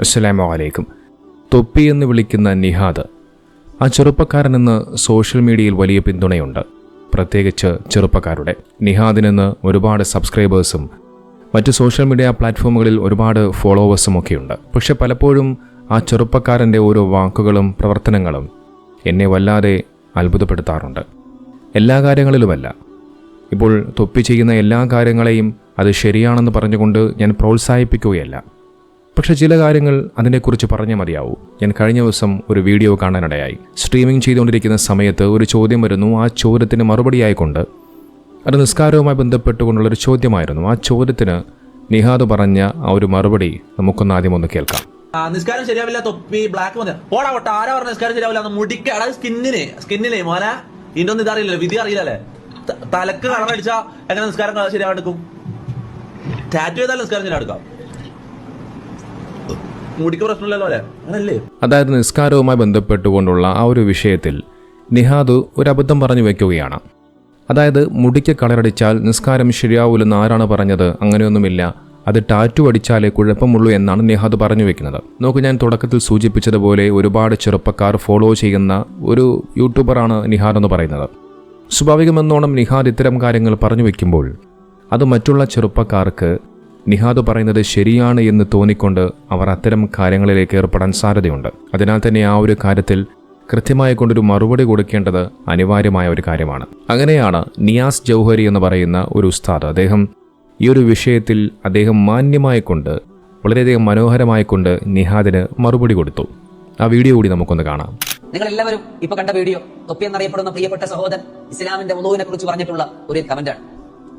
അസ്സലാമു അലൈക്കും. തൊപ്പി എന്ന് വിളിക്കുന്ന നിഹാദ്, ആ ചെറുപ്പക്കാരനെന്ന് സോഷ്യൽ മീഡിയയിൽ വലിയ പിന്തുണയുണ്ട്, പ്രത്യേകിച്ച് ചെറുപ്പക്കാരുടെ. നിഹാദിനെന്ന് ഒരുപാട് സബ്സ്ക്രൈബേഴ്സും മറ്റ് സോഷ്യൽ മീഡിയ പ്ലാറ്റ്ഫോമുകളിൽ ഒരുപാട് ഫോളോവേഴ്സും ഒക്കെയുണ്ട്. പക്ഷെ പലപ്പോഴും ആ ചെറുപ്പക്കാരൻ്റെ ഓരോ വാക്കുകളും പ്രവർത്തനങ്ങളും എന്നെ വല്ലാതെ അത്ഭുതപ്പെടുത്താറുണ്ട്. എല്ലാ കാര്യങ്ങളിലുമല്ല. ഇപ്പോൾ തൊപ്പി ചെയ്യുന്ന എല്ലാ കാര്യങ്ങളെയും അത് ശരിയാണെന്ന് പറഞ്ഞുകൊണ്ട് ഞാൻ പ്രോത്സാഹിപ്പിക്കുകയല്ല. പക്ഷെ ചില കാര്യങ്ങൾ അതിനെക്കുറിച്ച് പറഞ്ഞാൽ മതിയാവൂ. ഞാൻ കഴിഞ്ഞ ദിവസം ഒരു വീഡിയോ കാണാനിടയായി. സ്ട്രീമിംഗ് ചെയ്തുകൊണ്ടിരിക്കുന്ന സമയത്ത് ഒരു ചോദ്യം വരുന്നു. ആ ചോദ്യത്തിന് മറുപടിയായിക്കൊണ്ട് അത് നിസ്കാരവുമായി ബന്ധപ്പെട്ടുകൊണ്ടുള്ളൊരു ചോദ്യമായിരുന്നു. ആ ചോദ്യത്തിന് നിഹാദ് പറഞ്ഞ ആ ഒരു മറുപടി നമുക്കൊന്ന് ആദ്യം ഒന്ന് കേൾക്കാം. നിസ്കാരം ശരിയാവില്ല, തൊപ്പി ബ്ലാക്ക് മതി പോടാ കൊട്ട. ആരാ പറഞ്ഞ നിസ്കാരം ശരിയാവില്ല? മുടിക്ക അതായത് സ്കിന്നിനെ മോനെ ഇതിന്റെ ഒന്നും ഇതറിയില്ലല്ലേ, വിധി അറിയില്ലല്ലേ. തലക്ക് കളറടിച്ചാ എങ്ങനെ നിസ്കാരം ശരിയാവെടുക്കും? ടാറ്റു ചെയ്താൽ നിസ്കാരം ശരിയാടുക്കാം, മുടിക്ക് പ്രശ്നമില്ലല്ലോ അല്ലേ? അങ്ങനല്ലേ? അതായത് നിസ്കാരവുമായി ബന്ധപ്പെട്ടുകൊണ്ടുള്ള ആ ഒരു വിഷയത്തിൽ നിഹാദ് ഒരു അബദ്ധം പറഞ്ഞു വയ്ക്കുകയാണ്. അതായത് മുടിക്ക് കളറടിച്ചാൽ നിസ്കാരം ശരിയാവൂലെന്ന് ആരാണ് പറഞ്ഞത്? അങ്ങനെയൊന്നുമില്ല, അത് ടാറ്റു അടിച്ചാലേ കുഴപ്പമുള്ളൂ എന്നാണ് നിഹാദ് പറഞ്ഞു വെക്കുന്നത്. നോക്കൂ, ഞാൻ തുടക്കത്തിൽ സൂചിപ്പിച്ചതുപോലെ ഒരുപാട് ചെറുപ്പക്കാർ ഫോളോ ചെയ്യുന്ന ഒരു യൂട്യൂബറാണ് നിഹാദ് എന്ന് പറയുന്നത്. സ്വാഭാവികമെന്നോണം നിഹാദ് ഇത്തരം കാര്യങ്ങൾ പറഞ്ഞു വെക്കുമ്പോൾ അത് മറ്റുള്ള ചെറുപ്പക്കാർക്ക് നിഹാദ് പറയുന്നത് ശരിയാണ് എന്ന് തോന്നിക്കൊണ്ട് അവർ അത്തരം കാര്യങ്ങളിലേക്ക് ഏർപ്പെടാൻ സാധ്യതയുണ്ട്. അതിനാൽ തന്നെ ആ ഒരു കാര്യത്തിൽ കൃത്യമായി കൊണ്ടൊരു മറുപടി കൊടുക്കേണ്ടത് അനിവാര്യമായ ഒരു കാര്യമാണ്. അങ്ങനെയാണ് നിയാസ് ജൗഹരി എന്ന് പറയുന്ന ഒരു ഉസ്താദ്, അദ്ദേഹം ഈ ഒരു വിഷയത്തിൽ അദ്ദേഹം മാന്യമായിക്കൊണ്ട് വളരെയധികം മനോഹരമായിക്കൊണ്ട് നിഹാദിന് മറുപടി കൊടുത്തു. ആ വീഡിയോ കൂടി നമുക്കൊന്ന് കാണാം. നിങ്ങൾ എല്ലാവരും ഇപ്പൊ കണ്ട വീഡിയോ തൊപ്പി എന്നറിയപ്പെടുന്ന പ്രിയപ്പെട്ട സഹോദരൻ ഇസ്ലാമിന്റെ വുളൂവിനെ കുറിച്ച് പറഞ്ഞിട്ടുള്ള ഒരു കമന്റാണ്.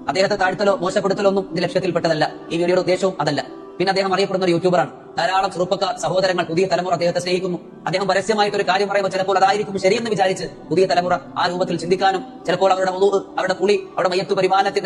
അദ്ദേഹത്തെ താഴ്ത്തലോ മോശപ്പെടുത്തലോ ഒന്നും ഇത് ലക്ഷ്യത്തിൽപ്പെട്ടതല്ല. ഈ വീഡിയോയുടെ ഉദ്ദേശവും അതല്ല. പിന്നെ അദ്ദേഹം അറിയപ്പെടുന്ന ഒരു യൂട്യൂബറാണ്. ധാരാളം ചെറുപ്പക്കാർ സഹോദരങ്ങൾ, പുതിയ തലമുറ അദ്ദേഹത്തെ സ്നേഹിക്കുന്നു. അദ്ദേഹം പരസ്യമായിട്ട് ഒരു കാര്യം പറയുമ്പോൾ ചിലപ്പോൾ അതായിരിക്കും ശരിയെന്ന് വിചാരിച്ച് പുതിയ തലമുറ ആ രൂപത്തിൽ ചിന്തിക്കാനും ചിലപ്പോൾ അവരുടെ വുളൂ, അവരുടെ കുളി, അവരുടെ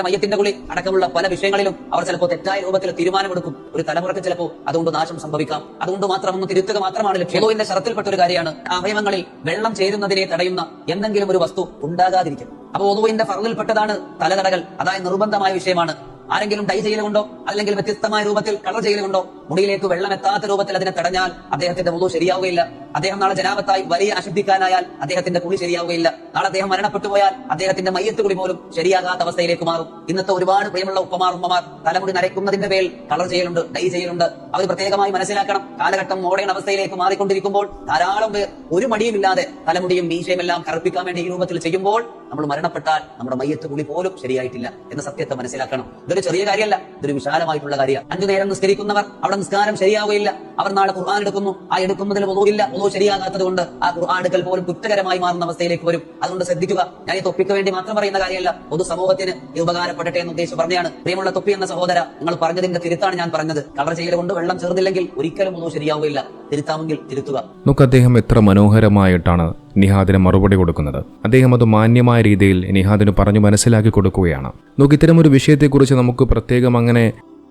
മയ്യത്തിന്റെ കുളി അടക്കമുള്ള പല വിഷയങ്ങളിലും അവർ ചിലപ്പോൾ തെറ്റായ രൂപത്തിൽ തീരുമാനമെടുക്കും. ഒരു തലമുറയ്ക്ക് ചിലപ്പോൾ അതുകൊണ്ട് നാശം സംഭവിക്കാം. അതുകൊണ്ട് മാത്രം ഒന്ന് തിരുത്തുക മാത്രമാണ് ലക്ഷ്യം. വുളൂവിന്റെ ശറത്തിൽപ്പെട്ട ഒരു കാര്യമാണ് അവയവങ്ങളിൽ വെള്ളം ചേരുന്നതിനെ തടയുന്ന എന്തെങ്കിലും ഒരു വസ്തു ഉണ്ടാകാതിരിക്കും. അപ്പൊ വുളൂവിന്റെ ഫർളിൽപ്പെട്ടതാണ് തലതടകൾ. അതായത് നിർബന്ധമായ വിഷയമാണ്. ആരെങ്കിലും ഡൈ ചെയ്യലുകൊണ്ടോ അല്ലെങ്കിൽ വ്യത്യസ്തമായ രൂപത്തിൽ കളർ ചെയ്യലുകൊണ്ടോ മുടിയിലേക്ക് വെള്ളം എത്താത്ത രൂപത്തിൽ അതിനെ തടഞ്ഞാൽ അദ്ദേഹത്തിന്റെ വുളൂ ശരിയാവുകയില്ല. അദ്ദേഹം നാളെ ജനാപത്തായി വലിയ അശുദ്ധിക്കാനായാൽ അദ്ദേഹത്തിന്റെ കുളി ശരിയാവുകയില്ല. നാളെ അദ്ദേഹം മരണപ്പെട്ടു പോയാൽ അദ്ദേഹത്തിന്റെ മയ്യത്ത് കുളി പോലും ശരിയാകാത്ത അവസ്ഥയിലേക്ക് മാറും. ഇന്നത്തെ ഒരുപാട് പ്രിയമുള്ള ഉമ്മമാർ തലമുടി നരയ്ക്കുന്നതിന്റെ പേരിൽ കളർ ചെയ്യലുണ്ട്, ഡൈ ചെയ്യലുണ്ട്. അവർ പ്രത്യേകമായി മനസ്സിലാക്കണം, കാലഘട്ടം മോഡേൺ അവസ്ഥയിലേക്ക് മാറിക്കൊണ്ടിരിക്കുമ്പോൾ ധാരാളം പേർ ഒരു മടിയുമില്ലാതെ തലമുടിയും മീശയും എല്ലാം കറുപ്പിക്കാൻ വേണ്ടി ഈ രൂപത്തിൽ ചെയ്യുമ്പോൾ നമ്മൾ മരണപ്പെട്ടാൽ നമ്മുടെ മയ്യത്ത് കുളി പോലും ശരിയായിട്ടില്ല എന്ന സത്യത്തെ മനസ്സിലാക്കണം. ഇതൊരു ചെറിയ കാര്യമല്ല, ഇതൊരു വിശാലമായിട്ടുള്ള കാര്യമാണ്. 5 നേരം നിസ്കരിക്കുന്നവർ അവിടെ നിസ്കാരം ശരിയാവുകയില്ല. അവർ നാളെ ഖുർആൻ എടുക്കുന്നു, ആ എടുക്കുന്നതിൽ വുളൂഇല്ല, വുളൂ ശരിയാകാത്തത് കൊണ്ട് ആ ഖുർആൻ എടുക്കൽ പോലും കുറ്റകരമായി മാറുന്ന അവസ്ഥയിലേക്ക് വരും. അതുകൊണ്ട് ശ്രദ്ധിക്കുക. ഞാൻ ഈ തൊപ്പിക്ക് വേണ്ടി മാത്രം പറയുന്ന കാര്യമല്ല, പൊതു സമൂഹത്തിന് ഈ ഉപകാരപ്പെടട്ടെ എന്ന് ഉദ്ദേശിച്ച് പറഞ്ഞാണ്. പ്രിയമുള്ള തൊപ്പി എന്ന സഹോദര, നിങ്ങൾ പറഞ്ഞതിന്റെ തിരുത്താണ് ഞാൻ പറഞ്ഞത്. കളർ ചെയ്യൽ കൊണ്ട് വെള്ളം ചേർന്നില്ലെങ്കിൽ ഒരിക്കലും വുളൂ ശരിയാവുകയില്ല. തിരുത്താമെങ്കിൽ തിരുത്തുക. നമുക്ക് അദ്ദേഹം എത്ര മനോഹരമായിട്ടാണ് നിഹാദിന് മറുപടി കൊടുക്കുന്നത്. അദ്ദേഹം അത് മാന്യമായ രീതിയിൽ നിഹാദിന് പറഞ്ഞു മനസ്സിലാക്കി കൊടുക്കുകയാണ്. നമുക്ക് ഇത്തരം ഒരു വിഷയത്തെക്കുറിച്ച് നമുക്ക് പ്രത്യേകം അങ്ങനെ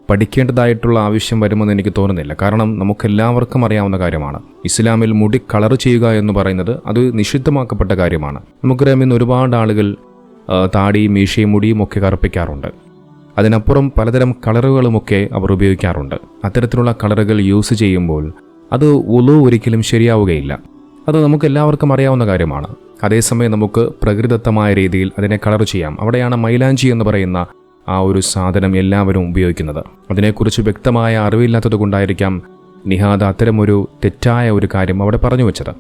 പഠിക്കേണ്ടതായിട്ടുള്ള ആവശ്യം വരുമെന്ന് എനിക്ക് തോന്നുന്നില്ല. കാരണം നമുക്കെല്ലാവർക്കും അറിയാവുന്ന കാര്യമാണ്, ഇസ്ലാമിൽ മുടി കളർ ചെയ്യുക എന്ന് പറയുന്നത് അത് നിഷിദ്ധമാക്കപ്പെട്ട കാര്യമാണ്. നമുക്കറിയാം, ഇന്ന് ഒരുപാട് ആളുകൾ താടിയും മീശയും മുടിയും ഒക്കെ കറുപ്പിക്കാറുണ്ട്. അതിനപ്പുറം പലതരം കളറുകളുമൊക്കെ അവർ ഉപയോഗിക്കാറുണ്ട്. അത്തരത്തിലുള്ള കളറുകൾ യൂസ് ചെയ്യുമ്പോൾ അത് വുളൂ ഒരിക്കലും ശരിയാവുകയില്ല. അത് നമുക്ക് എല്ലാവർക്കും അറിയാവുന്ന കാര്യമാണ്. അതേസമയം നമുക്ക് പ്രകൃതിദത്തമായ രീതിയിൽ അതിനെ കളർ ചെയ്യാം. അവിടെയാണ് മൈലാഞ്ചി എന്ന് പറയുന്ന ആ ഒരു സാധനം എല്ലാവരും ഉപയോഗിക്കുന്നത്. അതിനെക്കുറിച്ച് വ്യക്തമായ അറിവില്ലാത്തത് കൊണ്ടായിരിക്കാം നിഹാദ് അത്തരമൊരു തെറ്റായ ഒരു കാര്യം അവിടെ പറഞ്ഞു വെച്ചത്.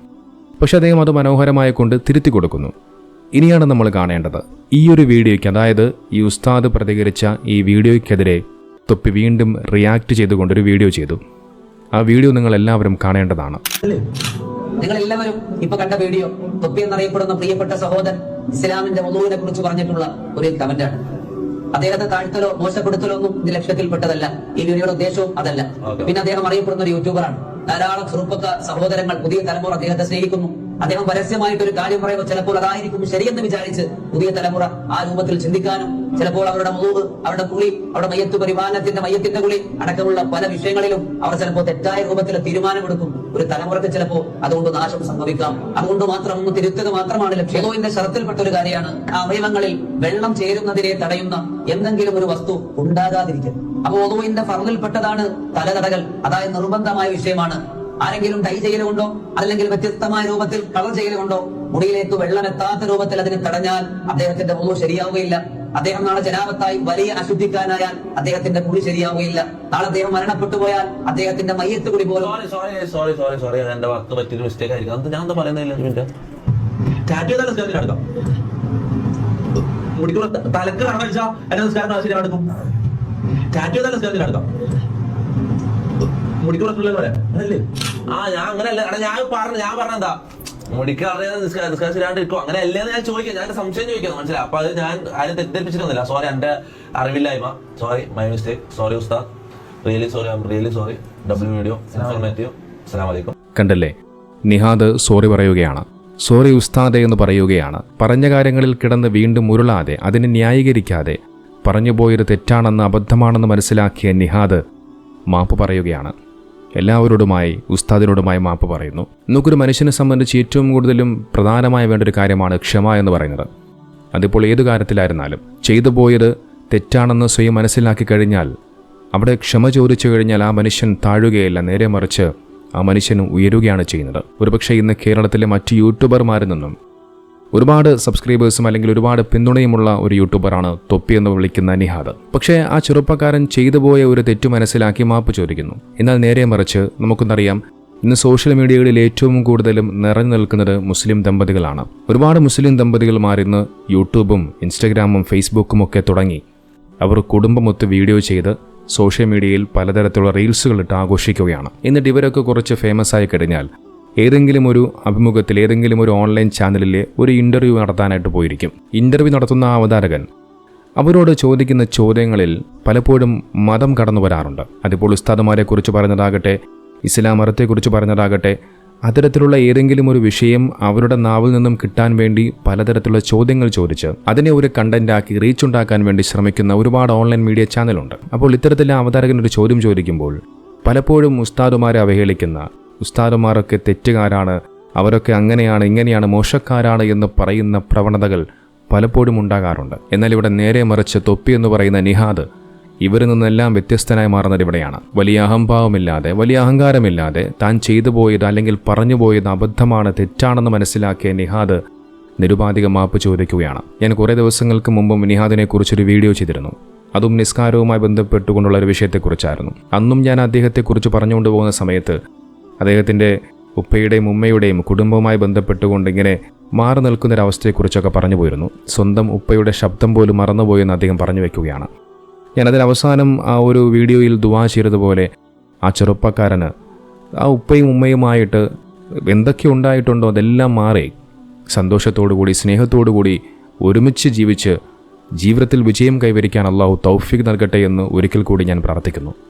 പക്ഷെ അദ്ദേഹം അത് മനോഹരമായി കൊണ്ട് തിരുത്തി കൊടുക്കുന്നു. ഇനിയാണ് നമ്മൾ കാണേണ്ടത് ഈ ഒരു വീഡിയോയ്ക്ക്, അതായത് ഈ ഉസ്താദ് പ്രതികരിച്ച ഈ വീഡിയോയ്ക്കെതിരെ തൊപ്പി വീണ്ടും റിയാക്ട് ചെയ്തുകൊണ്ടൊരു വീഡിയോ ചെയ്തു. ആ വീഡിയോ നിങ്ങൾ എല്ലാവരും കാണേണ്ടതാണ്. നിങ്ങൾ എല്ലാവരും ഇപ്പൊ കണ്ട വീഡിയോ തൊപ്പി എന്നറിയപ്പെടുന്ന പ്രിയപ്പെട്ട സഹോദരൻ ഇസ്ലാമിന്റെ വുളൂവിനെ കുറിച്ച് പറഞ്ഞിട്ടുള്ള ഒരു കമന്റാണ്. അദ്ദേഹത്തെ താഴ്ത്തലോ മോശപ്പെടുത്തലോ ഒന്നും ഇത് ലക്ഷ്യത്തിൽപ്പെട്ടതല്ല. ഈ വീഡിയോയുടെ ഉദ്ദേശവും അതല്ല. പിന്നെ അദ്ദേഹം അറിയപ്പെടുന്ന ഒരു യൂട്യൂബറാണ്. ധാരാളം ചെറുപ്പക്കാർ, സഹോദരങ്ങൾ, പുതിയ തലമുറ അദ്ദേഹത്തെ സ്നേഹിക്കുന്നു. അദ്ദേഹം പരസ്യമായിട്ട് ഒരു കാര്യം പറയുമ്പോൾ ചിലപ്പോൾ അതായിരിക്കും ശരിയെന്ന് വിചാരിച്ച് പുതിയ തലമുറ ആ രൂപത്തിൽ ചിന്തിക്കാനും ചിലപ്പോൾ അവരുടെ വുളൂ, അവരുടെ കുളി, അവരുടെ മയ്യത്തിന്റെ കുളി അടക്കമുള്ള പല വിഷയങ്ങളിലും അവർ ചിലപ്പോൾ തെറ്റായ രൂപത്തിൽ തീരുമാനമെടുക്കും. ഒരു തലമുറയ്ക്ക് ചിലപ്പോൾ അതുകൊണ്ട് നാശം സംഭവിക്കാം. അതുകൊണ്ട് മാത്രം ഒന്ന് തിരുത്തുക മാത്രമാണ് ലക്ഷ്യം. വുളൂഇന്റെ ശറത്തിൽപ്പെട്ട ഒരു കാര്യമാണ് അവയവങ്ങളിൽ വെള്ളം ചേരുന്നതിനെ തടയുന്ന എന്തെങ്കിലും ഒരു വസ്തു ഉണ്ടാകാതിരിക്കും. അപ്പൊ ഒളുവിന്റെ ഫർദിൽപ്പെട്ടതാണ് തലതടകൾ. അതായത് നിർബന്ധമായ വിഷയമാണ്. ആരെങ്കിലും ഡൈ ചെയ്യലുകൊണ്ടോ അല്ലെങ്കിൽ വ്യത്യസ്തമായ രൂപത്തിൽ കളർ ചെയ്യലുകൊണ്ടോ മുടിയിലേക്ക് വെള്ളം എത്താത്ത രൂപത്തിൽ അതിനെ തടഞ്ഞാൽ അദ്ദേഹത്തിന്റെ ഒളു ശരിയാവുകയില്ല. അദ്ദേഹം നാളെ ജനാപത്തായി വലിയ അശുദ്ധിക്കാനായാൽ അദ്ദേഹത്തിന്റെ മുടി ശരിയാവുകയില്ല. നാളെ അദ്ദേഹം മരണപ്പെട്ടു പോയാൽ അദ്ദേഹത്തിന്റെ മയ്യത്ത് കൂടി പോലും. സോറി എന്റെ വാക്ക് പറ്റിയൊരു മിസ്റ്റേക്ക് ആയിരിക്കും. അത് ഞാൻ എന്താ പറയുന്നില്ല. ടാറ്റു ചെയ്താൽ നിസ്കാരത്തിൽ നടക്കാം. മുടിക്കുള്ള തലക്ക് കടം കഴിച്ചാൽ എന്റെ നിസ്കാരം ശരിയാവും എടുക്കും. ടാറ്റു ചെയ്താൽ നിസ്കാരത്തിൽ നടക്കാം. മുടിക്കുള്ള അല്ലേ? ഞാൻ അങ്ങനെയല്ല. ഞാൻ പറഞ്ഞെന്താ മുടിക്ക് അറിയാതെ നിസ്കാരം ശരിയാണ്ട് ഇരിക്കും. അങ്ങനെ അല്ലേന്ന് ഞാൻ ചോദിക്കാം. ഞാൻ സംശയം ചോദിക്കാം. മനസ്സിലായി. അപ്പൊ അത് ഞാൻ ആരും തെറ്റിദ്ധരിപ്പിച്ചിട്ടൊന്നുമില്ല. സോറി, എന്റെ അറിവില്ലായ്മ. Sorry, my mistake. സോറി ഉസ്താദ്. Really sorry. W video informative. അസ്സലാമു അലൈക്കും. കണ്ടല്ലേ, നിഹാദ് സോറി പറയുകയാണ്. സോറി ഉസ്താദെ എന്ന് പറയുകയാണ്. പറഞ്ഞ കാര്യങ്ങളിൽ കിടന്ന് വീണ്ടും ഉരുളാതെ, അതിനെ ന്യായീകരിക്കാതെ, പറഞ്ഞുപോയത് തെറ്റാണെന്ന് അബദ്ധമാണെന്ന് മനസ്സിലാക്കിയ നിഹാദ് മാപ്പ് പറയുകയാണ്. എല്ലാവരോടുമായി, ഉസ്താദിനോടുമായി മാപ്പ് പറയുന്നു. നമുക്കൊരു മനുഷ്യനെ സംബന്ധിച്ച് ഏറ്റവും കൂടുതലും പ്രധാനമായി വേണ്ട ഒരു കാര്യമാണ് ക്ഷമ എന്ന് പറയുന്നത്. അതിപ്പോൾ ഏതു കാര്യത്തിലായിരുന്നാലും ചെയ്തു പോയത് തെറ്റാണെന്ന് സ്വയം മനസ്സിലാക്കി കഴിഞ്ഞാൽ അവിടെ ക്ഷമ ചോദിച്ചു കഴിഞ്ഞാൽ ആ മനുഷ്യൻ താഴുകയില്ല, നേരെ മറിച്ച് ആ മനുഷ്യൻ ഉയരുകയാണ് ചെയ്യുന്നത്. ഒരുപക്ഷെ ഇന്ന് കേരളത്തിലെ മറ്റ് യൂട്യൂബർമാരിൽ നിന്നും ഒരുപാട് സബ്സ്ക്രൈബേഴ്സും അല്ലെങ്കിൽ ഒരുപാട് പിന്തുണയുമുള്ള ഒരു യൂട്യൂബറാണ് തൊപ്പി എന്ന് വിളിക്കുന്ന നിഹാദ്. പക്ഷേ ആ ചെറുപ്പക്കാരൻ ചെയ്തു പോയ ഒരു തെറ്റു മനസ്സിലാക്കി മാപ്പ് ചോദിക്കുന്നു. എന്നാൽ നേരെ മറിച്ച് നമുക്കെന്നറിയാം, ഇന്ന് സോഷ്യൽ മീഡിയകളിൽ ഏറ്റവും കൂടുതലും നിറഞ്ഞു നിൽക്കുന്നത് മുസ്ലിം ദമ്പതികളാണ്. ഒരുപാട് മുസ്ലിം ദമ്പതികൾമാർ ഇന്ന് യൂട്യൂബും ഇൻസ്റ്റഗ്രാമും ഫേസ്ബുക്കും ഒക്കെ തുടങ്ങി അവർ കുടുംബമൊത്ത് വീഡിയോ ചെയ്ത് സോഷ്യൽ മീഡിയയിൽ പലതരത്തിലുള്ള റീൽസുകൾ ഇട്ട് ആഘോഷിക്കുകയാണ്. എന്നിട്ട് ഇവരൊക്കെ കുറച്ച് ഫേമസ് ആയി കഴിഞ്ഞാൽ ഏതെങ്കിലും ഒരു അഭിമുഖത്തിൽ, ഏതെങ്കിലും ഒരു ഓൺലൈൻ ചാനലിലെ ഒരു ഇൻ്റർവ്യൂ നടത്താനായിട്ട് പോയിരിക്കും. ഇൻ്റർവ്യൂ നടത്തുന്ന ആ അവതാരകൻ അവരോട് ചോദിക്കുന്ന ചോദ്യങ്ങളിൽ പലപ്പോഴും മതം കടന്നു വരാറുണ്ട്. അതിപ്പോൾ ഉസ്താദുമാരെക്കുറിച്ച് പറഞ്ഞതാകട്ടെ, ഇസ്ലാം മതത്തെക്കുറിച്ച് പറഞ്ഞതാകട്ടെ, അത്തരത്തിലുള്ള ഏതെങ്കിലും ഒരു വിഷയം അവരുടെ നാവിൽ നിന്നും കിട്ടാൻ വേണ്ടി പലതരത്തിലുള്ള ചോദ്യങ്ങൾ ചോദിച്ച് അതിനെ ഒരു കണ്ടന്റാക്കി റീച്ച് ഉണ്ടാക്കാൻ വേണ്ടി ശ്രമിക്കുന്ന ഒരുപാട് ഓൺലൈൻ മീഡിയ ചാനലുണ്ട്. അപ്പോൾ ഇത്തരത്തിലെ അവതാരകൻ ഒരു ചോദ്യം ചോദിക്കുമ്പോൾ പലപ്പോഴും ഉസ്താദുമാരെ അവഹേളിക്കുന്ന, ഉസ്താദുമാരൊക്കെ തെറ്റുകാരാണ്, അവരൊക്കെ അങ്ങനെയാണ് ഇങ്ങനെയാണ് മോശക്കാരാണ് എന്ന് പറയുന്ന പ്രവണതകൾ പലപ്പോഴും ഉണ്ടാകാറുണ്ട്. എന്നാൽ ഇവിടെ നേരെ മറിച്ച് തൊപ്പി എന്ന് പറയുന്ന നിഹാദ് ഇവരിൽ നിന്നെല്ലാം വ്യത്യസ്തനായി മാറുന്നത് ഇവിടെയാണ്. വലിയ അഹംഭാവമില്ലാതെ, വലിയ അഹങ്കാരമില്ലാതെ താൻ ചെയ്തു പോയത് അല്ലെങ്കിൽ പറഞ്ഞു പോയത് അബദ്ധമാണ്, തെറ്റാണെന്ന് മനസ്സിലാക്കിയ നിഹാദ് നിരുപാധിക മാപ്പ് ചോദിക്കുകയാണ്. ഞാൻ കുറേ ദിവസങ്ങൾക്ക് മുമ്പും നിഹാദിനെ കുറിച്ചൊരു വീഡിയോ ചെയ്തിരുന്നു. അതും നിസ്കാരവുമായി ബന്ധപ്പെട്ടുകൊണ്ടുള്ള ഒരു വിഷയത്തെക്കുറിച്ചായിരുന്നു. അന്നും ഞാൻ അദ്ദേഹത്തെക്കുറിച്ച് പറഞ്ഞുകൊണ്ട് പോകുന്ന സമയത്ത് അദ്ദേഹത്തിൻ്റെ ഉപ്പയുടെയും ഉമ്മയുടെയും കുടുംബവുമായി ബന്ധപ്പെട്ടുകൊണ്ട് ഇങ്ങനെ മാറി നിൽക്കുന്നൊരവസ്ഥയെക്കുറിച്ചൊക്കെ പറഞ്ഞു പോയിരുന്നു. സ്വന്തം ഉപ്പയുടെ ശബ്ദം പോലും മറന്നുപോയെന്ന് അദ്ദേഹം പറഞ്ഞു വയ്ക്കുകയാണ്. ഞാനതിൽ അവസാനം ആ ഒരു വീഡിയോയിൽ ദുആ ചെയ്തതുപോലെ ആ ചെറുപ്പക്കാരന് ആ ഉപ്പയും ഉമ്മയുമായിട്ട് എന്തൊക്കെ ഉണ്ടായിട്ടുണ്ടോ അതെല്ലാം മാറി സന്തോഷത്തോടു കൂടി, സ്നേഹത്തോടു കൂടി ഒരുമിച്ച് ജീവിച്ച് ജീവിതത്തിൽ വിജയം കൈവരിക്കാൻ അള്ളാഹു തൗഫീഖ് നൽകട്ടെ എന്ന് ഒരിക്കൽ കൂടി ഞാൻ പ്രാർത്ഥിക്കുന്നു.